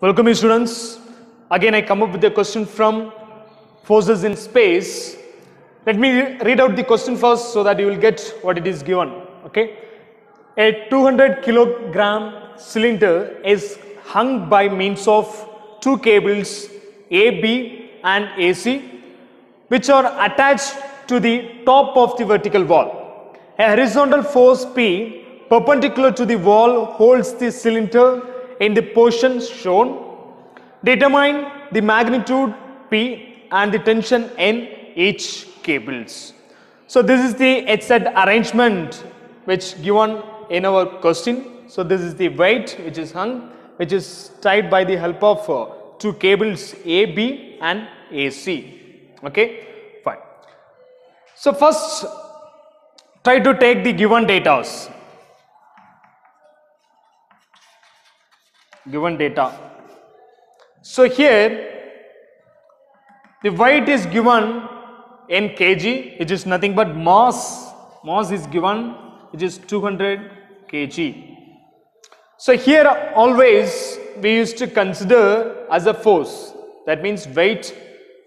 Welcome students. Again I come up with a question from forces in space. Let me read out the question first so that you will get what it is given. Okay. A 200 kilogram cylinder is hung by means of two cables AB and AC which are attached to the top of the vertical wall. A horizontal force P perpendicular to the wall holds the cylinder in the position shown. Determine the magnitude P and the tension in each cables. So this is the HZ arrangement which given in our question. So this is the weight which is hung, which is tied by the help of two cables A, B and AC. Okay, fine. So first try to take the given data. Given data. So here the weight is given in kg, which is nothing but mass. Mass is given, which is 200 kg. So here always we used to consider as a force. That means weight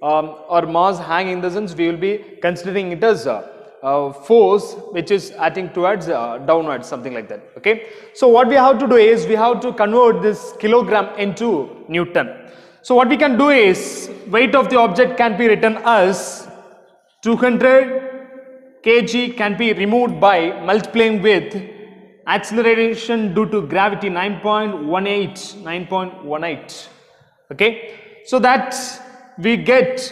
or mass hang, in the sense we will be considering it as force which is acting towards downwards, something like that. Okay. So what we have to do is we have to convert this kilogram into Newton. So what we can do is weight of the object can be written as 200 kg can be removed by multiplying with acceleration due to gravity 9.18. Okay. So that we get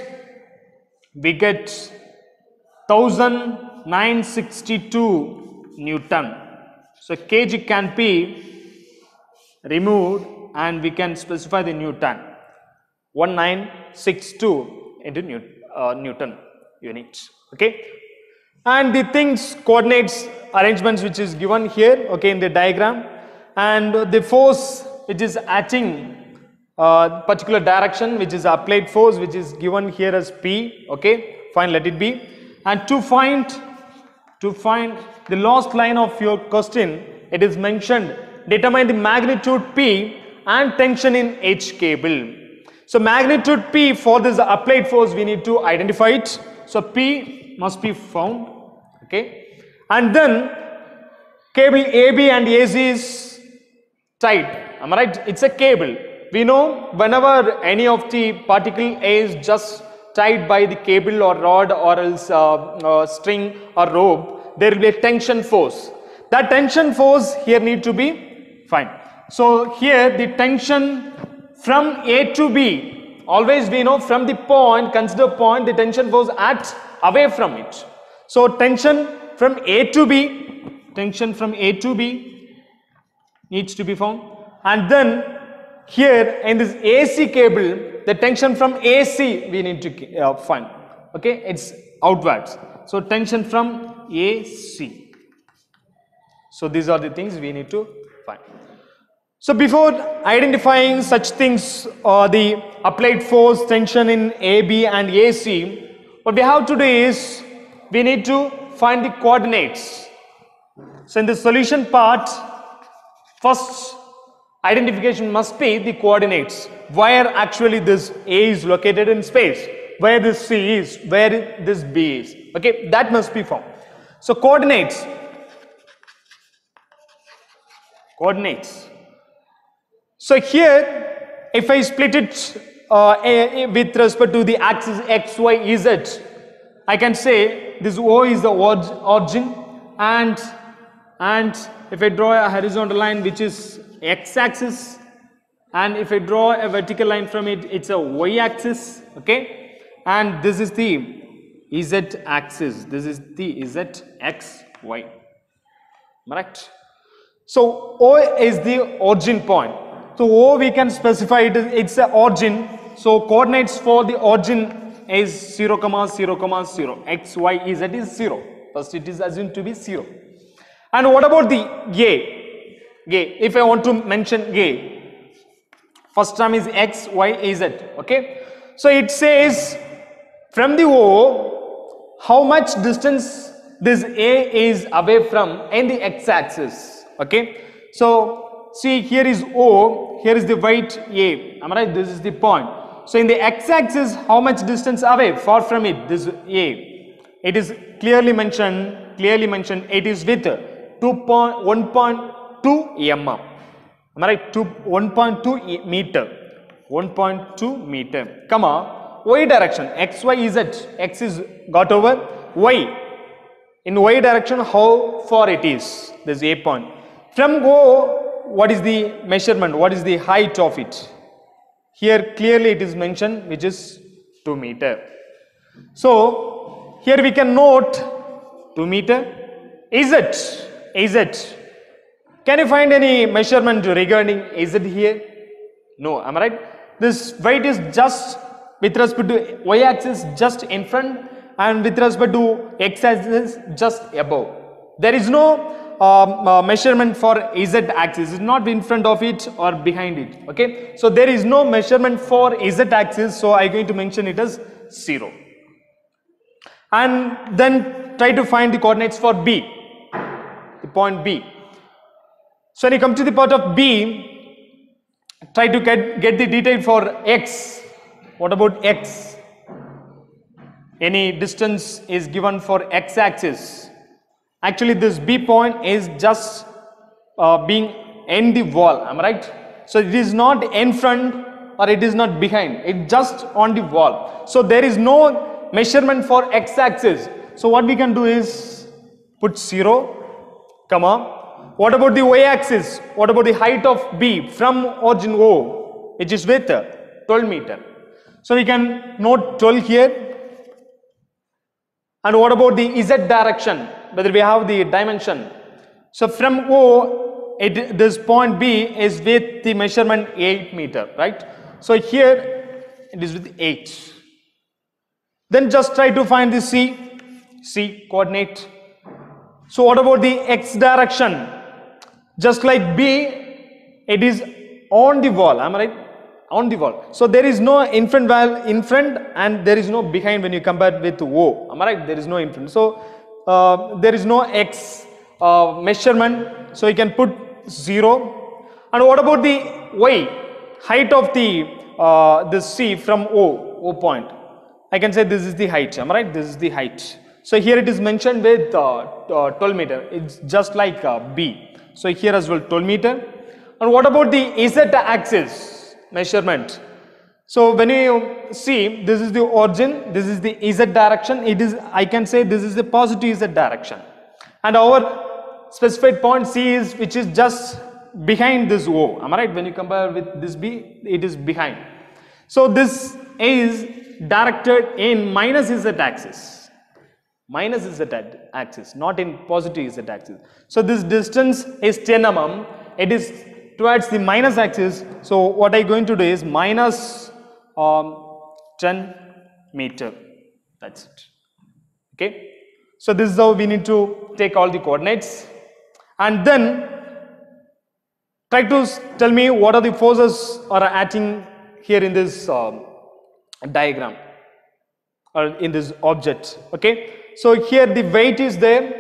1962 Newton. So kg can be removed and we can specify the Newton. 1962 into Newton units. Okay. And the things coordinates arrangements which is given here, okay, in the diagram, and the force which is acting particular direction, which is applied force, which is given here as P. Okay, fine, let it be. And to find the last line of your question, it is mentioned determine the magnitude P and tension in each cable. So magnitude P for this applied force we need to identify it. So P must be found. Okay, and then cable AB and AC is tied. Am I right? It's a cable. We know whenever any of the particle is just tied by the cable or rod or else string or rope, there will be a tension force. That tension force here need to be fine. So here the tension from A to B, always we know from the point, consider point, the tension force acts away from it. So tension from A to B, needs to be found, and then here in this AC cable, the tension from AC we need to find. Okay, it's outwards. So tension from AC. So these are the things we need to find. So before identifying such things, the applied force, tension in AB and AC, what we have to do is we need to find the coordinates. So in the solution part, first identification must be the coordinates, where actually this A is located in space, where this C is, where this B is. Okay, that must be found. So coordinates. So here if I split it with respect to the axis X, Y, Z, I can say this O is the origin, and if I draw a horizontal line which is X axis, and if I draw a vertical line from it, it's a Y axis. Okay, and this is the Z axis, this is the Z X Y. Correct. So O is the origin point. So O we can specify it's the origin. So coordinates for the origin is 0, 0, 0. X, Y, Z is 0. First it is assumed to be 0. And what about the A? If I want to mention A, first term is X, Y, Z. Okay. So it says from the O, how much distance this A is away from in the X axis. Okay. So see here is O, here is the weight A, am I right? This is the point. So in the x-axis, how much distance away, far from it, this A, it is clearly mentioned, it is with 1.2 mm, am I right? 1.2 meter, 1.2 meter, comma, y direction, x, y, z, x is got over, y, in y direction how far it is, this A point. From O, what is the measurement, what is the height of it? Here clearly it is mentioned, which is 2 meter. So here we can note 2 meter. Is it? Can you find any measurement regarding is it here? No, am I right? This weight is just with respect to y axis just in front and with respect to x axis just above. There is no measurement for z axis, it's not in front of it or behind it. Okay, so there is no measurement for z axis, so I am going to mention it as 0. And then try to find the coordinates for B, the point B. So when you come to the part of B, try to get the detail for x. What about x? Any distance is given for x axis. Actually this B point is just being in the wall, am I right? So it is not in front or it is not behind, it just on the wall. So there is no measurement for x axis. So what we can do is put 0, comma. What about the y axis? What about the height of B from origin O, which is with 12 meter. So we can note 12 here. And what about the z direction, whether we have the dimension? So from O, this point B is with the measurement 8 meter, right? So here it is with 8. Then just try to find the C coordinate. So what about the x direction? Just like B, it is on the wall, am I right? On the wall. So there is no in front and there is no behind when you compare with O, am I right? There is no in front. So there is no x measurement, so you can put 0. And what about the y, height of the this C from O point? I can say this is the height, am I right? This is the height. So here it is mentioned with 12 meter. It's just like B. So here as well 12 meter. And what about the z axis measurement? So when you see, this is the origin, this is the z direction. It is, I can say this is the positive z direction. And our specified point C is, which is just behind this O. Am I right? When you compare with this B, it is behind. So this is directed in minus z axis. Minus z axis, not in positive z axis. So this distance is 10 mm. It is towards the minus axis. So what I am going to do is minus 10 meter. That's it. Okay. So this is how we need to take all the coordinates. And then try to tell me what are the forces are acting here in this diagram or in this object. Okay. So here the weight is there.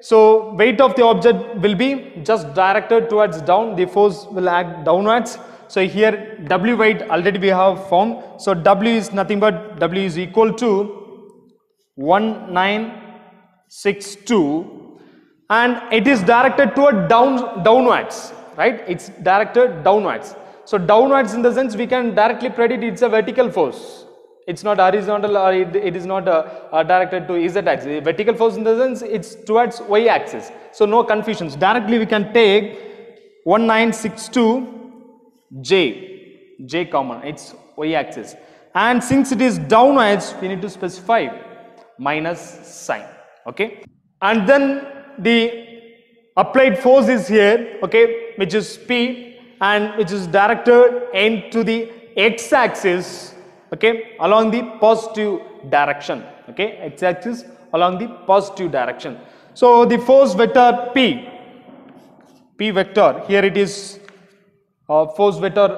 So weight of the object will be just directed towards down. The force will act downwards. So here W weight already we have found. So W is nothing but W is equal to 1962, and it is directed toward downwards, right? It's directed downwards. So downwards in the sense we can directly predict it's a vertical force. It's not horizontal or it is not directed to z axis. Vertical force in the sense it's towards y axis. So no confusions. Directly we can take 1962 J common. It's y axis. And since it is downwards, we need to specify minus sign. Okay. And then the applied force is here. Okay, which is P, and which is directed into the x axis. Okay, along the positive direction. Okay, x axis along the positive direction. So the force vector P vector, here it is force vector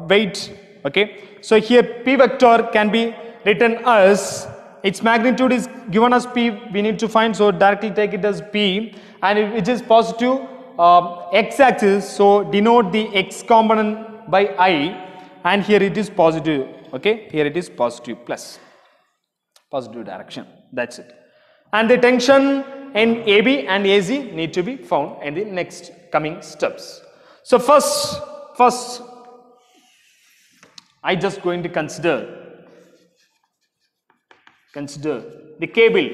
weight. Okay, so here P vector can be written as, its magnitude is given as P, we need to find, so directly take it as P, and which is positive x-axis, so denote the x component by I, and here it is positive. Okay, here it is positive plus, positive direction. That's it. And the tension in AB and AZ need to be found in the next coming steps. So first I just going to consider the cable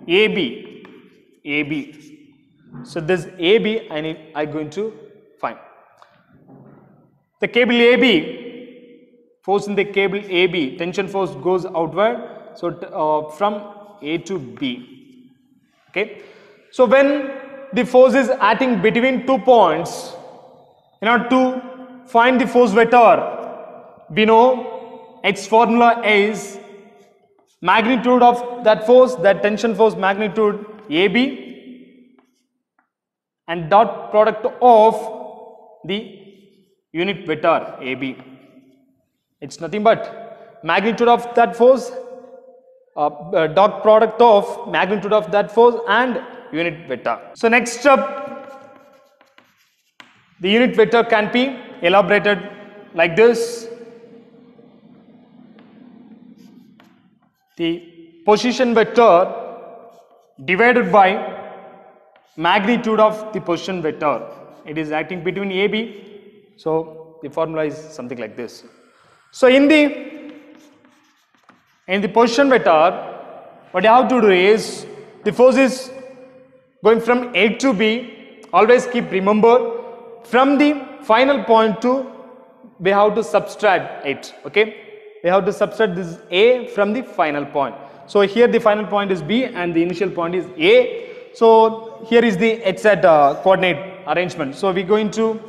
AB. So this AB I going to find. The cable AB, force in the cable AB, tension force goes outward, so from A to B. Okay. So when the force is acting between 2 points, in order to find the force vector, we know its formula is magnitude of that force, that tension force magnitude AB, and dot product of the unit vector AB. It's nothing but magnitude of that force, dot product of magnitude of that force and unit vector. So next step, the unit vector can be elaborated like this. The position vector divided by magnitude of the position vector. It is acting between AB. So the formula is something like this. So in the position vector, what you have to do is, the force is going from A to B. Always remember, from the final point to, we have to subtract it. Okay, we have to subtract this A from the final point. So here the final point is B and the initial point is A. So here is the exact coordinate arrangement. So we are going to,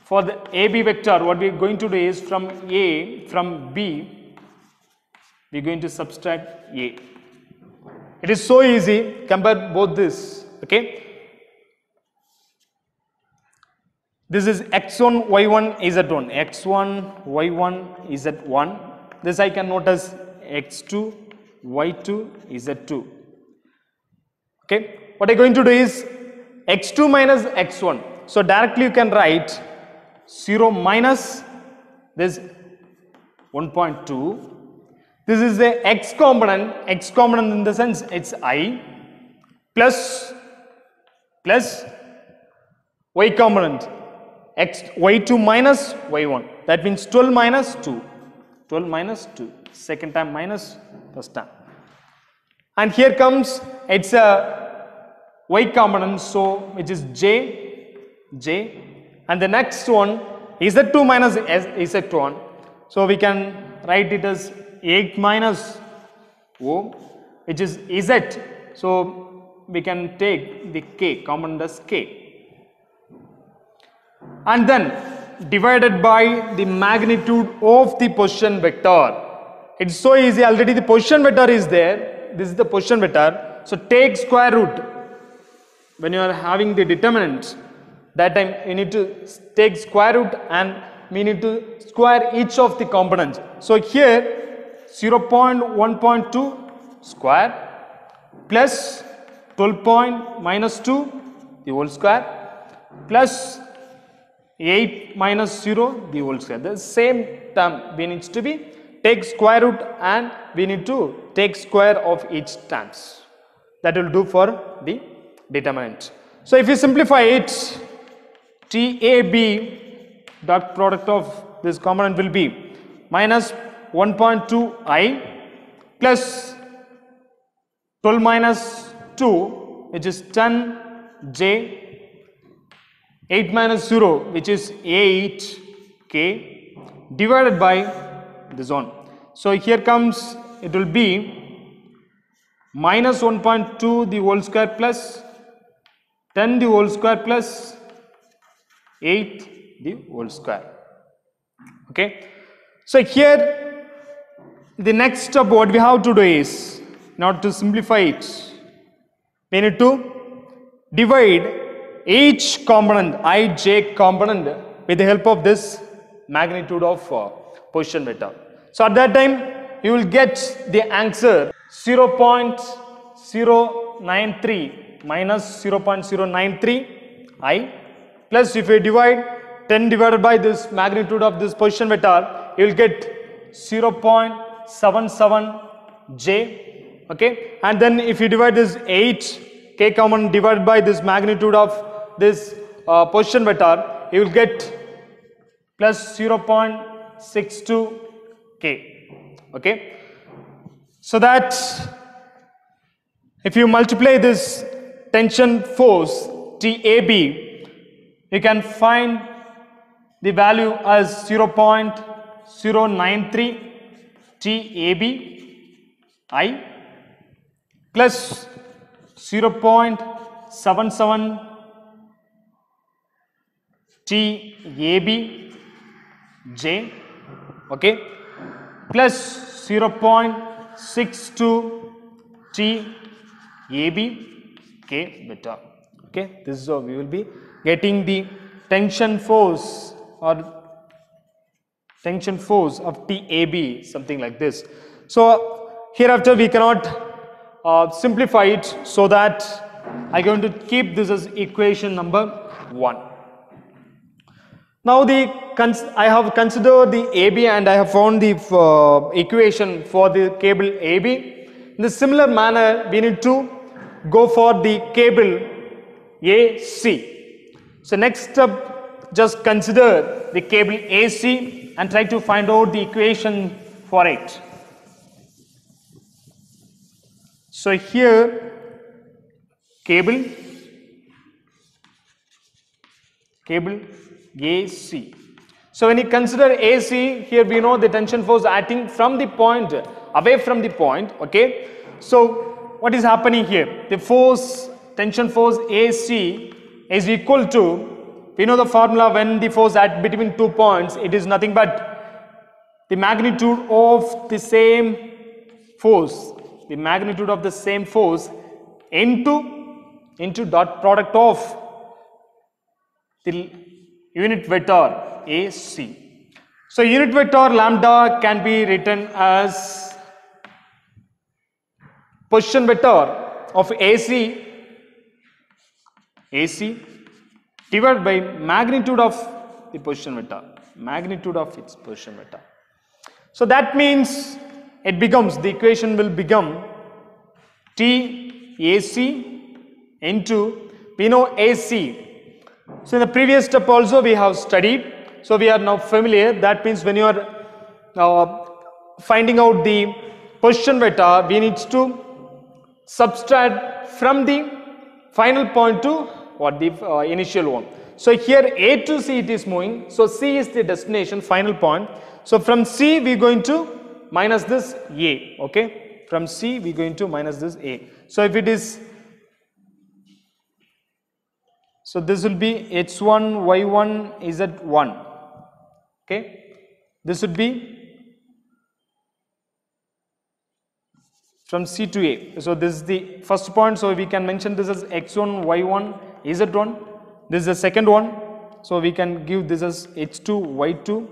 for the AB vector, what we are going to do is, from B, we are going to subtract A. It is so easy. Compare both this. Okay. This is x1, y1, z1. x1, y1, z1. This I can note as x2, y2, z2. Okay. What I am going to do is x2 minus x1. So directly you can write 0 minus this 1.2. This is the x component in the sense it's I, plus y component y2 minus y1. That means 12 minus 2. 12 minus 2. Second time minus first time. And here comes it's a y component, so which is j, and the next one is z2 minus z1. So we can write it as 8 minus O, which is z. So we can take the k component as k, and then divided by the magnitude of the position vector. It's so easy. Already the position vector is there. This is the position vector. So take square root. When you are having the determinant, that time you need to take square root and we need to square each of the components. So here 0.1.2 square plus 12 minus 2 the whole square plus 8 minus 0 the whole square. The same term we need to be take square root and we need to take square of each terms. That will do for the determinant. So if you simplify it, TAB dot product of this component will be minus 1.2i plus 12 minus 2, which is 10j, 8 minus 0, which is 8k, divided by this one. So here comes, it will be minus 1.2 the whole square plus 10 the whole square plus 8 the whole square. Okay. So here the next step what we have to do is, not to simplify it, we need to divide each component, ij component, with the help of this magnitude of position vector. So at that time you will get the answer 0.093 minus 0.093 I, plus if you divide 10 divided by this magnitude of this position vector, you will get 0.77 j, okay. And then if you divide this 8 k common divided by this magnitude of this position vector, you will get plus 0.62 k, okay. So that if you multiply this tension force TAB, you can find the value as 0.093 TAB I plus 0.77 TAB J, okay, plus 0.62 TAB K beta, okay. This is how we will be getting the tension force or tension force of TAB, something like this. So hereafter we cannot simplify it, so that I am going to keep this as equation number 1. Now I have considered the AB and I have found the equation for the cable AB. In the similar manner, we need to go for the cable AC. So next step, just consider the cable AC and try to find out the equation for it. So here cable AC. So when you consider AC, here we know the tension force acting from the point, away from the point, okay. So what is happening here? The force, tension force AC is equal to, we know the formula when the force at between 2 points, it is nothing but the magnitude of the same force, into dot product of the unit vector AC. So unit vector lambda can be written as position vector of AC divided by magnitude of the position vector, its position vector. So that means it becomes, the equation will become TAC into, we know AC. So in the previous step also we have studied, so we are now familiar. That means when you are finding out the position vector, we need to subtract from the final point to what the initial one. So here A to C it is moving, so C is the destination, final point. So from C we are going to minus this A, okay. From C we are going to minus this A. So if it is, so this will be H1 Y1 Z1, okay. This would be from C to A. So this is the first point, so we can mention this as X1 Y1 Z1. This is the second one, so we can give this as H2 Y2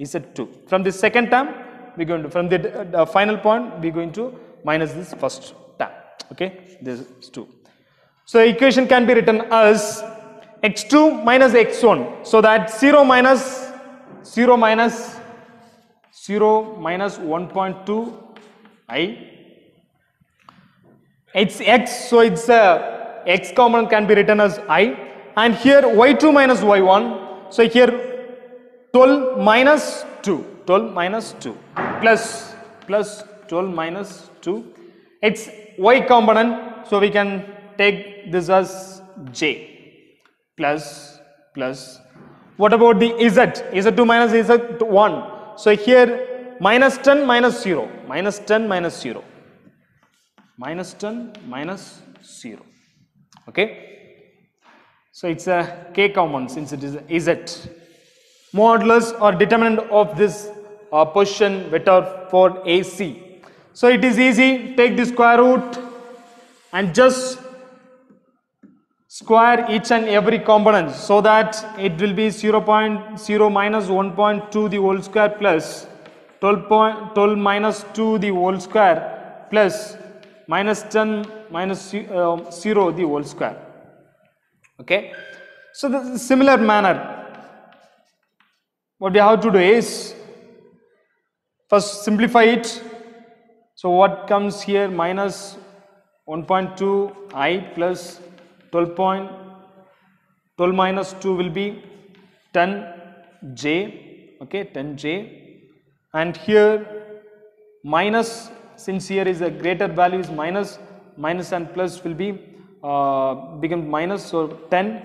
Z2. From the second term we are going to, from the final point we are going to minus this first term, okay. This is 2. So the equation can be written as x2 minus x1, so that 0 minus 1.2 I, it's x, so it's x component can be written as I, and here y2 minus y1, so here 12 minus 2 plus 12 minus 2, it's y component, so we can take this as j, plus what about the z2 minus z1, so here minus 10 minus 0, okay. So it's a k common since it is z, modulus or determinant of this position vector for AC. So it is easy, take the square root and just square each and every component, so that it will be 0.0 minus 1.2 the whole square plus 12 minus 2 the whole square plus minus 10 0 the whole square. Okay. So the similar manner, what we have to do is first simplify it. So what comes here, minus 1.2 I plus 12 minus 2 will be 10 j, okay, 10 j, and here minus, since here is a greater value is minus and plus will be become minus, so 10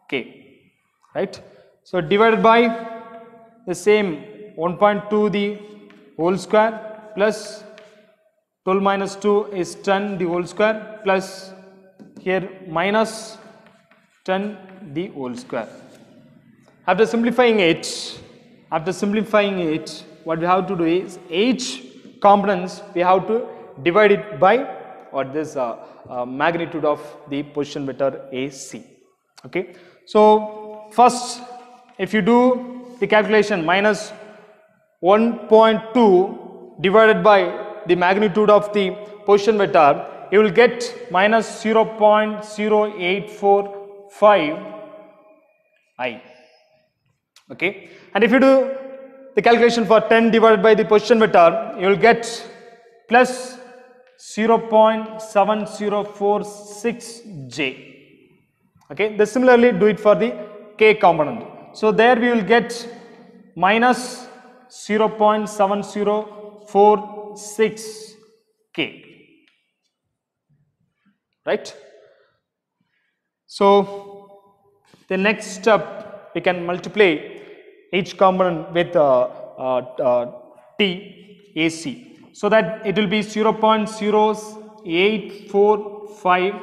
k, right. So divided by the same 1.2 the whole square plus 12 minus 2 is 10 the whole square plus here minus 10 the whole square. After simplifying it, what we have to do is each components we have to divide it by what this magnitude of the position vector AC. Okay. So first, if you do the calculation, minus 1.2 divided by the magnitude of the position vector, you will get minus 0.0845 I. Okay. And if you do the calculation for 10 divided by the position vector, you will get plus 0.7046 J. Okay. Then similarly do it for the K component. So there we will get minus 0.7046 K. Right. So the next step, we can multiply each component with T AC, so that it will be 0.0845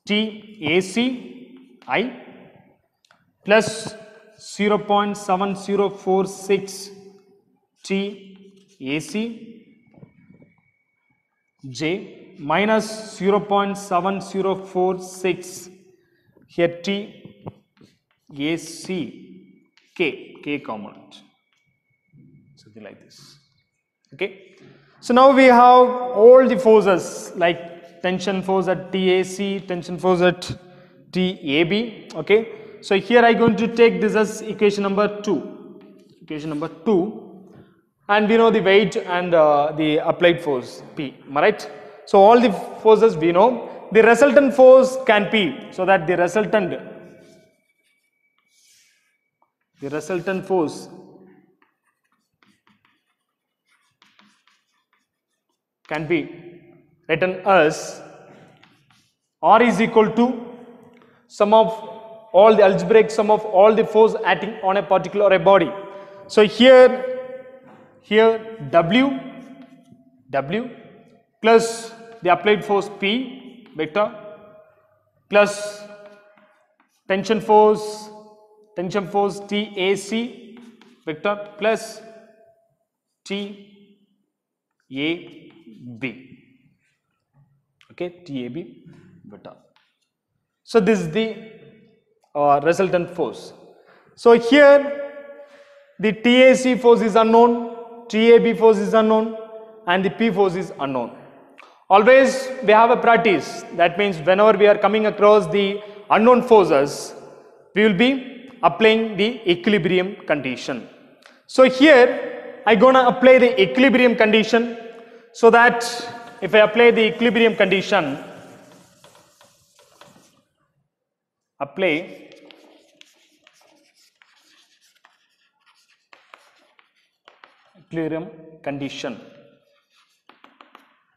T AC I plus 0.7046 T AC J minus 0.7046 here T AC K component, something like this. Okay. So now we have all the forces like tension force at TAC, tension force at TAB. Okay. So here I am going to take this as equation number 2. And we know the weight and the applied force P. Am I right? So all the forces we know. The resultant force can be, so that the resultant force can be written as R is equal to sum of all the algebraic sum of all the force acting on a particle or a body. So here W plus the applied force P vector plus tension force TAC vector plus TAB. Okay, TAB vector. So this is the resultant force. So here the TAC force is unknown, TAB force is unknown, and the P force is unknown. Always we have a practice. That means whenever we are coming across the unknown forces, we will be applying the equilibrium condition. So here I gonna apply the equilibrium condition, so that if I apply the equilibrium condition,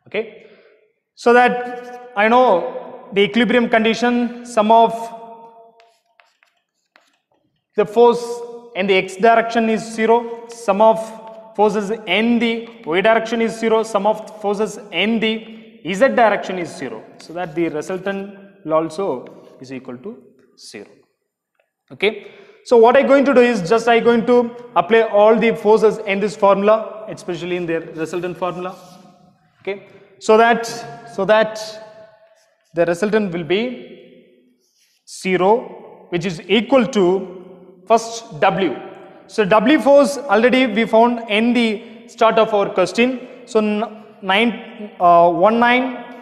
okay, so that I know the equilibrium condition, sum of the force in the x direction is 0, sum of forces in the y direction is 0, sum of forces in the z direction is 0, so that the resultant will also is equal to 0. Okay. So what I am going to do is just I am going to apply all the forces in this formula, especially in the resultant formula. Okay. So that the resultant will be 0, which is equal to first W. So W force already we found in the start of our question. So 19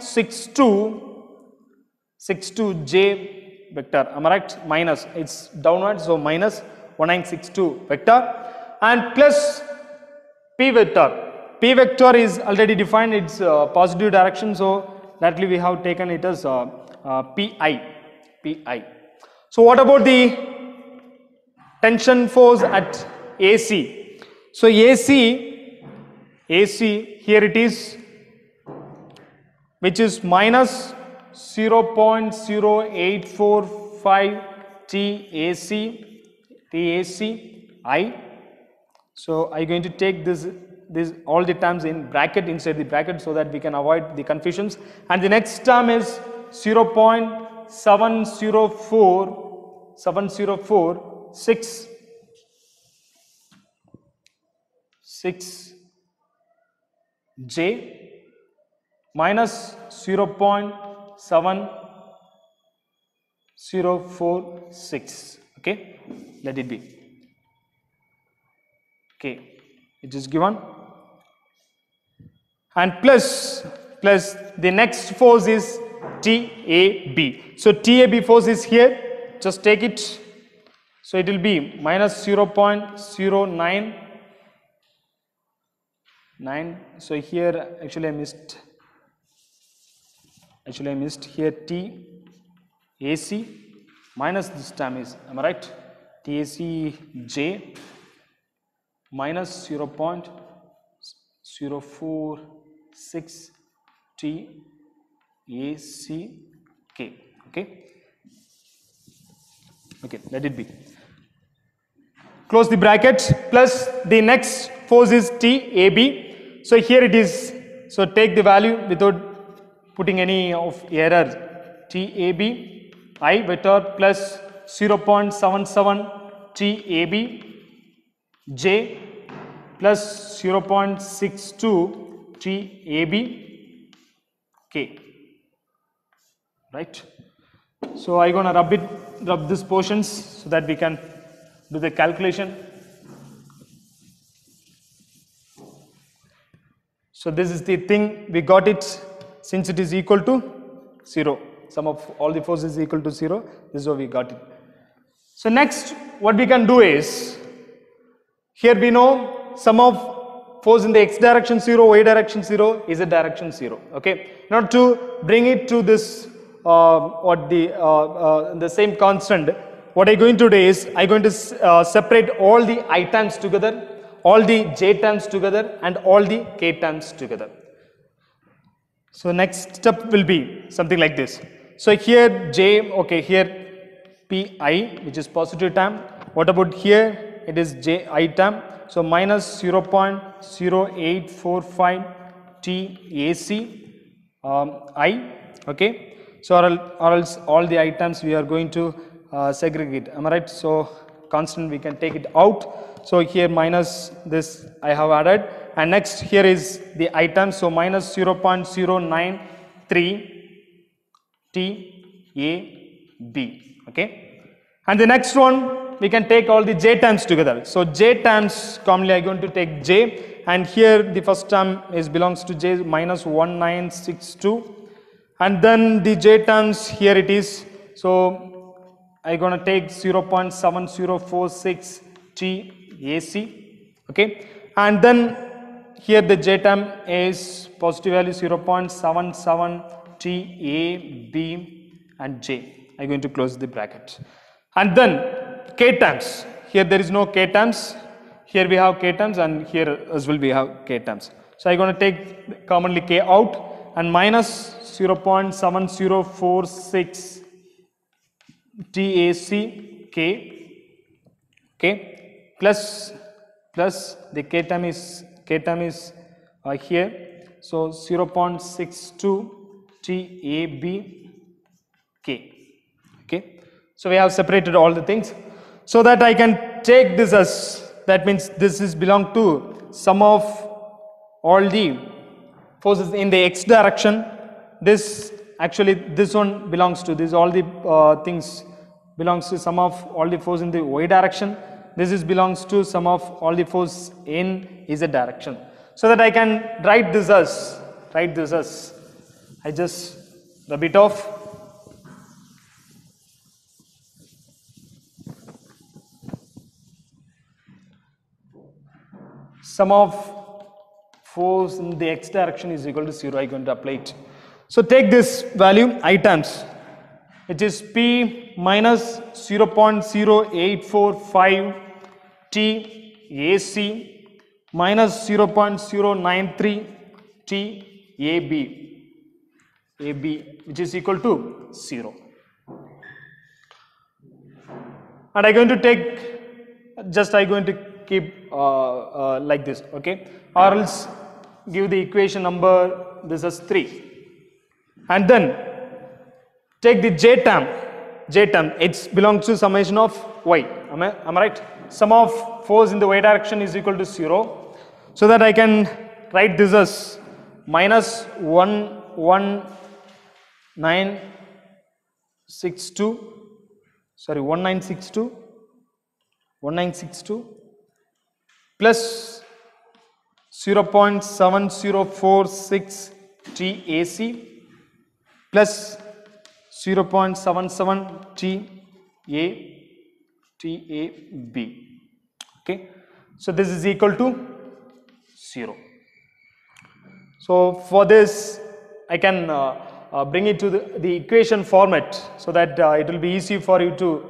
1962 J vector, am I right? Minus, it's downward, so minus 1962 vector, and plus P vector. P vector is already defined, it's positive direction, so directly we have taken it as Pi. So what about the tension force at AC? So AC here it is, which is minus 0.0845 TAC I. So I'm going to take this all the terms in bracket, inside the bracket, so that we can avoid the confusions. And the next term is 0.7046 J minus 0.7046. Okay, let it be. Okay, it is given, and plus the next force is TAB. So TAB force is here, just take it. So it will be minus 0.099. So here actually I missed here TAC minus this term is, am I right? TAC J minus 0.046 TAC K. Okay, let it be. Close the bracket, plus the next force is TAB. So here it is, so take the value without putting any of error. TAB I vector plus 0.77 TAB J plus 0.62 TAB K, right? So I'm gonna rub these portions so that we can do the calculation. So this is the thing, we got it, since it is equal to 0, sum of all the forces is equal to 0, this is how we got it. So next what we can do is, here we know sum of force in the x direction 0, y direction 0, z direction 0. Okay, now to bring it to this the same constant, what I'm going to do is I'm going to separate all the I terms together, all the j terms together, and all the k terms together. So next step will be something like this. So here j, okay, here Pi, which is positive term. What about here? It is Ji term. So minus 0.0845 TAC I. Okay. So or else all the items we are going to segregate. Am I right? So constant we can take it out. So here minus this I have added, and next here is the item. So minus 0.093 TAB. Okay, and the next one we can take all the j terms together. So j terms commonly I am going to take j, and here the first term is belongs to j minus 1962, and then the j terms here it is. So I am going to take 0.7046 TAC. Okay, and then here the j term is positive value 0.77 TAB and j. I am going to close the bracket. And then k terms, here there is no k terms, here we have k terms, and here as well we have k terms. So I am going to take commonly k out, and minus 0.7046 TAC k, okay, plus the k term is here, so 0.62 TAB k. Okay, so we have separated all the things so that I can take this as, that means this is belong to sum of all the forces in the x direction. This actually this one belongs to this, all the things belongs to sum of all the force in the y direction. This is belongs to sum of all the force in z direction, so that I can write this as I just rub it off. Sum of force in the x direction is equal to 0. I am going to apply it. So take this value I times, which is P minus 0.0845 T AC minus 0.093 T AB, which is equal to 0. And I am going to take, just I am going to keep like this, okay, or else give the equation number, this is 3, and then take the j term, it belongs to summation of y, am I right? Sum of force in the y direction is equal to 0, so that I can write this as minus 1962 plus 0.7046 TAC plus 0.77 TAB. Okay, so this is equal to 0. So for this I can bring it to the equation format, so that it will be easy for you to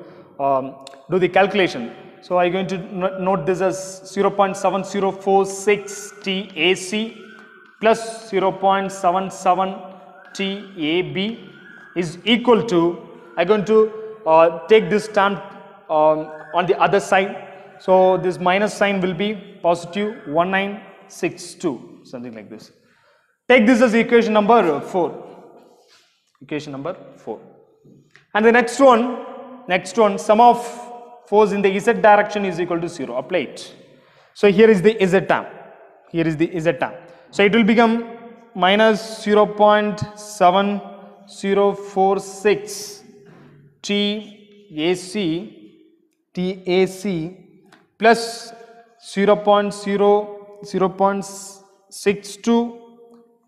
do the calculation. So I am going to note this as 0.7046 TAC plus 0.77 TAB is equal to, I am going to take this term on the other side. So this minus sign will be positive 1962, something like this. Take this as equation number 4. Equation number 4. And the next one, sum of force in the z direction is equal to 0. Apply it. So here is the z term. So it will become minus 0.7046 TAC plus 0.62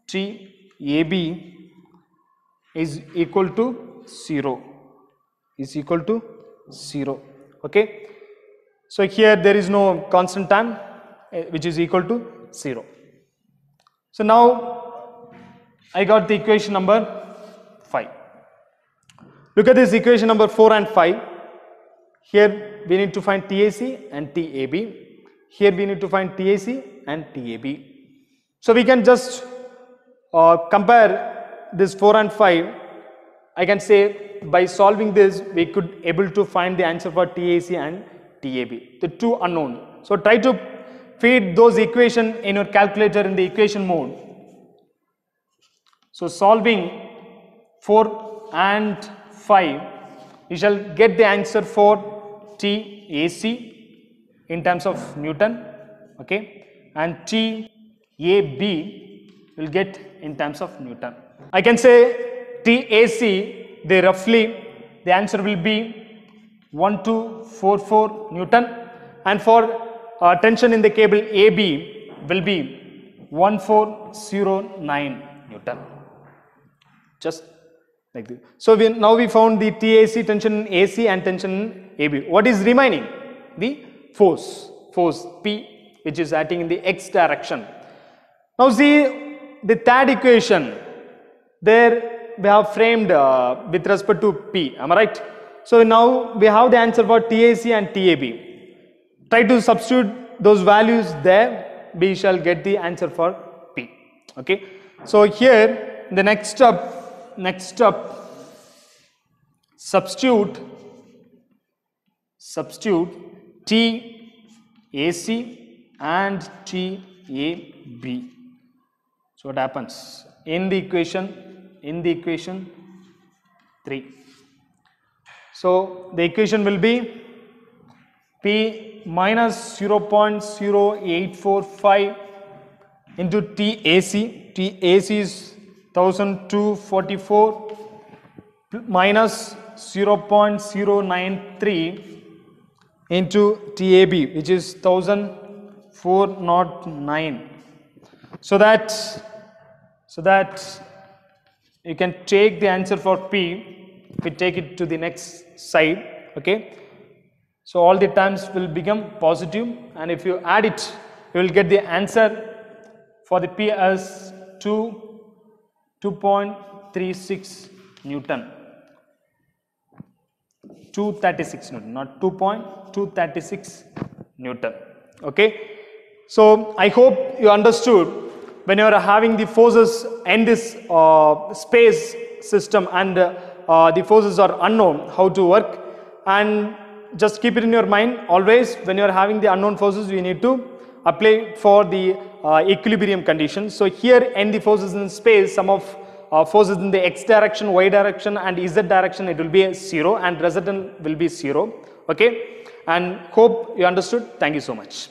TAB is equal to 0. Okay. So here there is no constant term which is equal to 0. So now I got the equation number 5. Look at this equation number 4 and 5. Here we need to find TAC and TAB. Here we need to find TAC and TAB. So we can just compare this 4 and 5. I can say by solving this we could able to find the answer for TAC and TAB, the two unknown. So try to feed those equation in your calculator in the equation mode. So solving 4 and 5, you shall get the answer for TAC in terms of Newton, okay, and TAB will get in terms of Newton. I can say TAC, the answer will be 1244 Newton, and for tension in the cable AB will be 1409 Newton. Just like this. So now we found the TAC, tension in AC and tension in AB. What is remaining? The force P, which is acting in the x direction. Now see the third equation, there we have framed with respect to P, am I right? So now we have the answer for TAC and TAB. Try to substitute those values there, we shall get the answer for P. Okay. So here the next step, substitute TAC and TAB. So what happens in the equation 3? So the equation will be P minus 0.0845 into TAC. TAC is 1244 minus 0.093 into TAB, which is 1409. So that you can take the answer for P, we take it to the next side, okay. So all the terms will become positive, and if you add it, you will get the answer for the P as 2.36 Newton. 236 Newton, not 2.236 Newton. Okay. So I hope you understood when you are having the forces in this space system and the forces are unknown, how to work. And just keep it in your mind always, when you are having the unknown forces, you need to apply for the equilibrium conditions. So here in the forces in space, some of forces in the x direction, y direction and z direction, it will be 0 and resultant will be 0. Okay, and hope you understood. Thank you so much.